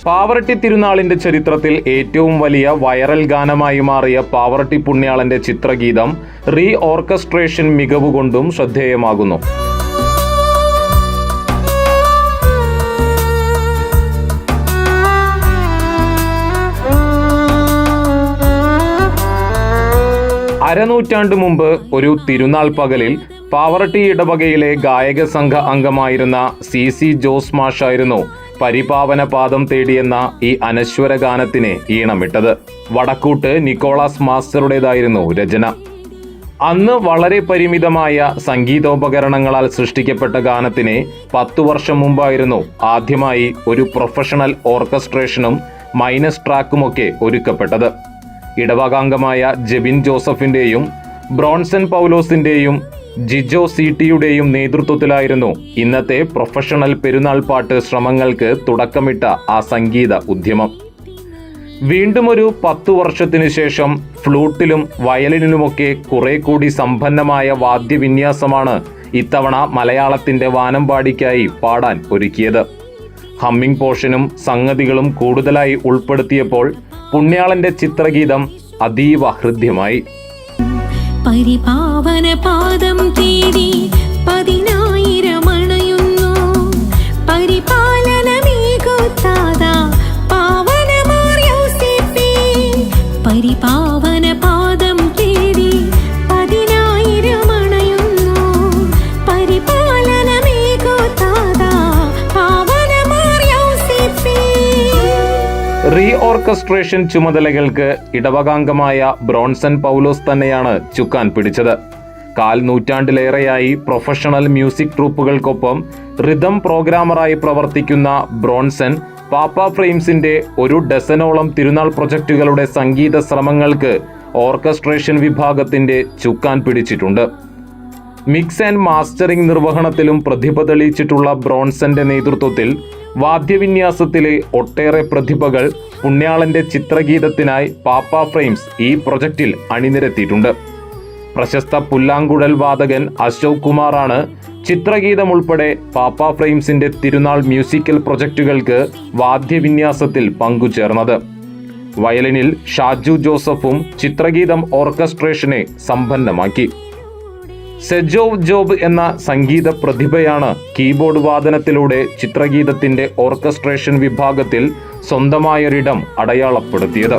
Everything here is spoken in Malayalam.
പാവറട്ടി തിരുനാളിന്റെ ചരിത്രത്തിൽ ഏറ്റവും വലിയ വൈറൽ ഗാനമായി മാറിയ പാവറട്ടി പുണ്യാളന്റെ ചിത്രഗീതം റീ ഓർക്കസ്ട്രേഷൻ മികവുകൊണ്ടും ശ്രദ്ധേയമാകുന്നു. അരനൂറ്റാണ്ട് മുമ്പ് ഒരു തിരുനാൾ പകലിൽ പാവറട്ടി ഇടവകയിലെ ഗായക സംഘ അംഗമായിരുന്ന സി ജോസ് മാഷായിരുന്നു പരിപാവന പാദം തേടിയെന്ന ഈ അനശ്വര ഗാനത്തിന് ഈണമിട്ടത്. വടക്കൂട്ട് നിക്കോളാസ് മാസ്റ്ററുടേതായിരുന്നു രചന. അന്ന് വളരെ പരിമിതമായ സംഗീതോപകരണങ്ങളാൽ സൃഷ്ടിക്കപ്പെട്ട ഗാനത്തിന് 10 വർഷം മുമ്പായിരുന്നു ആദ്യമായി ഒരു പ്രൊഫഷണൽ ഓർക്കസ്ട്രേഷനും മൈനസ് ട്രാക്കുമൊക്കെ ഒരുക്കപ്പെട്ടത്. ഇടവകാംഗമായ ജെബിൻ ജോസഫിന്റെയും ബ്രോൺസൺ പൗലോസിന്റെയും ജിജോ സിടിയുടെയും നേതൃത്വത്തിലായിരുന്നു ഇന്നത്തെ പ്രൊഫഷണൽ പെരുന്നാൾ പാട്ട് ശ്രമങ്ങൾക്ക് തുടക്കമിട്ട ആ സംഗീത ഉദ്യമം. വീണ്ടും ഒരു 10 വർഷത്തിനു ശേഷം ഫ്ലൂട്ടിലും വയലിനുമൊക്കെ കുറെ കൂടി സമ്പന്നമായ വാദ്യവിന്യാസമാണ് ഇത്തവണ മലയാളത്തിന്റെ വാനമ്പാടിക്കായി പാടാൻ ഒരുക്കിയത്. ഹമ്മിങ് പോർഷനും സംഗതികളും കൂടുതലായി ഉൾപ്പെടുത്തിയപ്പോൾ പുണ്യാളന്റെ ചിത്രഗീതം അതീവ ഹൃദ്യമായി. പരിപാവന പാദം തേടി 10,000 അണയുന്നു, പരിപാലനമേകുത്താതാ പാവനമാർ യോസേപ്പേ. പരിപാവന പാദം തേടി 10,000 അണയുന്നു, പരിപാലനമേകുത്താതാ പാവനമാർ യോസേപ്പേ. റീ ഓർക്കസ്ട്രേഷൻ ചുമതലകൾക്ക് ഇടവകാംഗമായ ബ്രോൺസൺ പൗലോസ് തന്നെയാണ് ചുക്കാൻ പിടിച്ചത്. 1/4 നൂറ്റാണ്ടിലേറെയായി പ്രൊഫഷണൽ മ്യൂസിക് ട്രൂപ്പുകൾക്കൊപ്പം റിതം പ്രോഗ്രാമറായി പ്രവർത്തിക്കുന്ന ബ്രോൺസൺ പാപ്പ ഫ്രെയിംസിന്റെ 1 ഡസനോളം തിരുനാൾ പ്രൊജക്റ്റുകളുടെ സംഗീത ശ്രമങ്ങൾക്ക് ഓർക്കസ്ട്രേഷൻ വിഭാഗത്തിന്റെ ചുക്കാൻ പിടിച്ചിട്ടുണ്ട്. മിക്സ് ആൻഡ് മാസ്റ്ററിംഗ് നിർവഹണത്തിലും പ്രതിഭ തെളിയിച്ചിട്ടുള്ള ബ്രോൺസന്റെ നേതൃത്വത്തിൽ വാദ്യവിന്യാസത്തിലെ ഒട്ടേറെ പ്രതിഭകൾ പുണ്യാളന്റെ ചിത്രഗീതത്തിനായി പാപ്പ ഫ്രെയിംസ് ഈ പ്രൊജക്റ്റിൽ അണിനിരത്തിയിട്ടുണ്ട്. പ്രശസ്ത പുല്ലാങ്കുഴൽ വാദകൻ അശോക് കുമാറാണ് ചിത്രഗീതം ഉൾപ്പെടെ പാപ്പ ഫ്രെയിംസിന്റെ തിരുനാൾ മ്യൂസിക്കൽ പ്രൊജക്റ്റുകൾക്ക് വാദ്യവിന്യാസത്തിൽ പങ്കുചേർന്നത്. വയലിനിൽ ഷാജു ജോസഫും ചിത്രഗീതം ഓർക്കസ്ട്രേഷനെ സമ്പന്നമാക്കി. സെജോവ് ജോബ് എന്ന സംഗീത പ്രതിഭയാണ് കീബോർഡ് വാദനത്തിലൂടെ ചിത്രഗീതത്തിന്റെ ഓർക്കസ്ട്രേഷൻ വിഭാഗത്തിൽ സ്വന്തമായൊരിടം അടയാളപ്പെടുത്തിയത്.